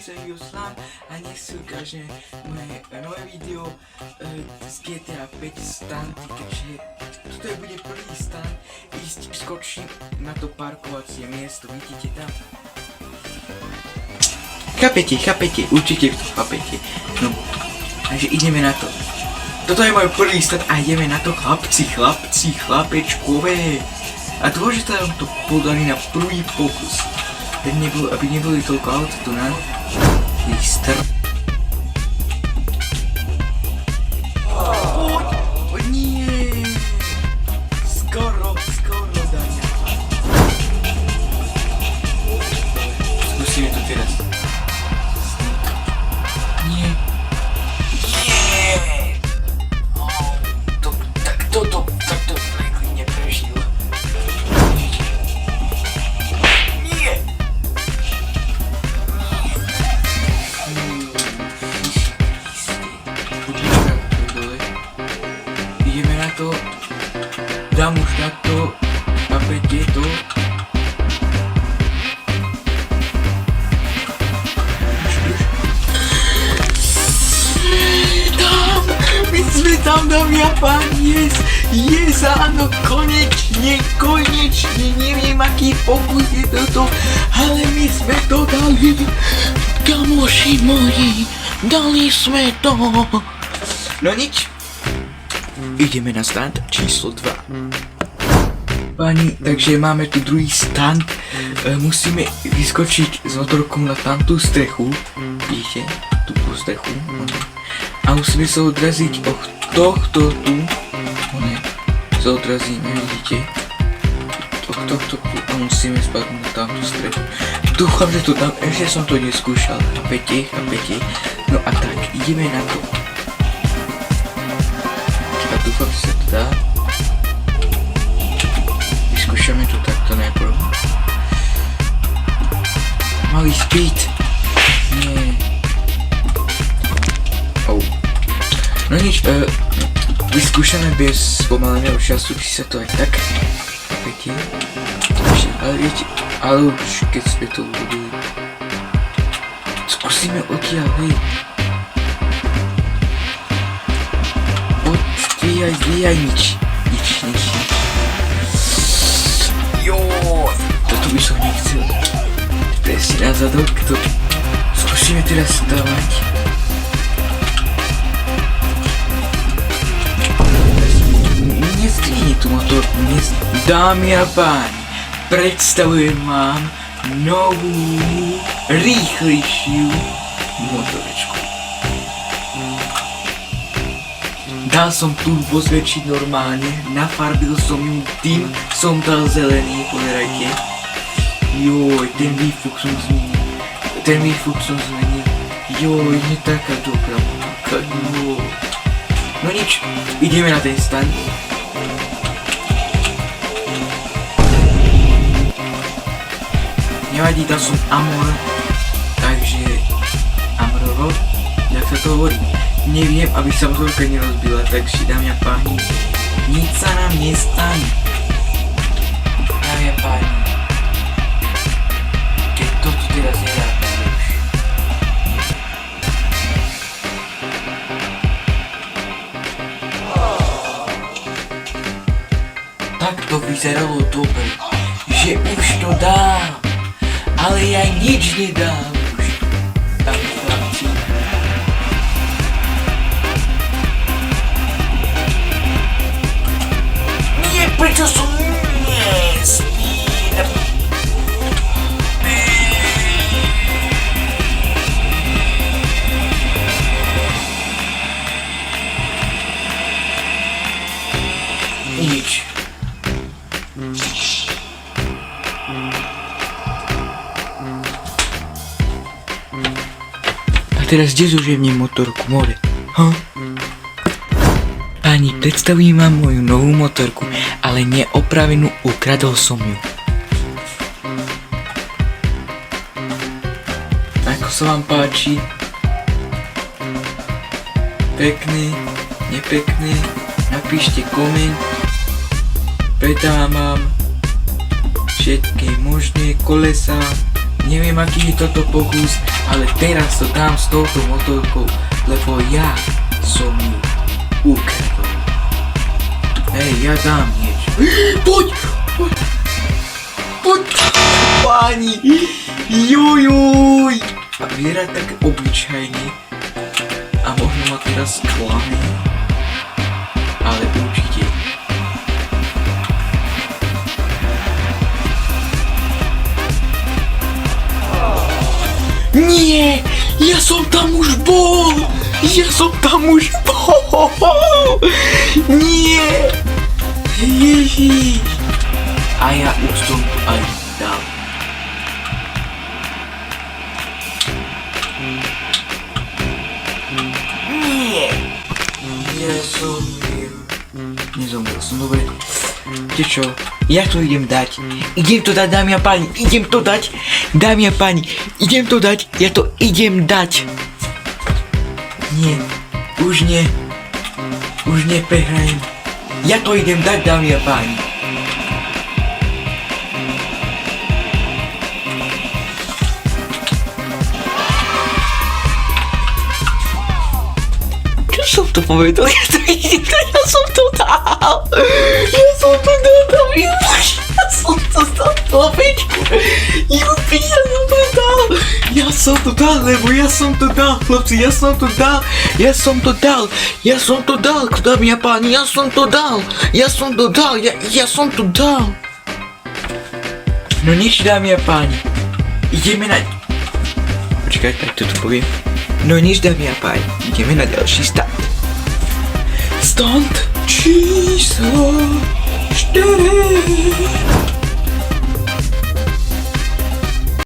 sa Jugoslán a nech si ukáže moje nové video z GTA 5 stanty, takže toto bude prvý stan, ísť skočím na to parkovacie miesto, vidíte tam? Chápete, určite to chápete, no, takže ideme na to. Toto je môj prvý stan a ideme na to chlapečkové. A dôležité vám to podali na prvý pokus. Aby neboli toľko aut tu na listr. Poď, nie. Skoro, Dania. Skúsime to teraz. Nie. Takto neprežil. Ideme na to, dám už na to, chápete to? My sme tam, dámy a páni, yes, áno, konečne, neviem aký pokus je toto, ale my sme to dali, kamoši moji, dali sme to. No nič. Ideme na stand číslo 2. Páni, takže máme tu druhý stand. Musíme vyskočiť s motorkom na tamtú strechu. Vidíte? Tú strechu. A musíme sa odraziť od tohto tu. Sa odrazíme, vidíte? Tohto tu. A musíme spadnúť na tamtú strechu. Dúfam, že to tam, ešte som to neskúšal. Chápete? No a tak, ideme na to. Dúfam, že sa to dá. Vyskúšame to takto najprv. Malý speed. Nie. No nič, vyskúšame bez pomaleného času, či sa to aj tak. Chápete? Ale viete, ale už keď sme to urobili. Skúsime odtiaľ, hej. Zdvíjaj, nič. Joj, toto by som nechcel. Presne na zadok, to skúsime teraz dávať. Nezdvihni tú motorku, dámy a páni, predstavujem vám novú, rýchlejšiu motorečku. Dal som turbo zväčšiť normálne, nafarbil som ju, tým som dal zelený, pozerajte. Joj, ten výfuk som zmenil. Joj, nie taká dobrá motorka, joj. No nič, ideme na ten stan. Nevadí, dal som Amor, takže Amorovo, jak sa to hovorí. Neviem, aby sa motorka nerozbila, takže dámy a páni, nič sa nám nestane. Dámy a páni, keď to tu teraz nerátame už. Tak to vyzeralo dobre, že už to dá, ale ja nič nedám už. Tak chlapci. Prečo som nesmír? Nič. A teraz kde zoževnem motorku, more? Páni, predstavím vám moju novú motorku, ale neopravenú, ukradol som ju. Ako sa vám páči? Pekné, nepekné, napíšte koment. Predávam všetky možné kolesa, Neviem, aký je toto pokus, ale teraz to dám s touto motorkou, lebo ja som ju ukradol. Hej, ja dám niečo. Poď! Páni! Jujuj! A vyzerá tak obyčajne. A možno ma teraz klame. Ale určite. Nie! Ja som tam už bol! Nie! Ježiš! A ja už som tu aj dal. Nie! Ja som nezomrel som, dobre. Viete čo? Ja to idem dať. Idem to dať, dámy a páni. Ja to idem dať. Nie. Už neprehrajem. Ja to idem dať, dámy a páni. Čo som to povedal? Ja som to dal, dámy a páni. Ja som to dal, chlapečku. Ja som to dal, lebo ja som to dal, chlapci, ja som to dal, dámy a páni, ja som to dal. No nič, dámy a páni, ideme na... Počkaj, tak to poviem. No nič, dámy a páni, ideme na ďalší stunt. Stunt číslo 4.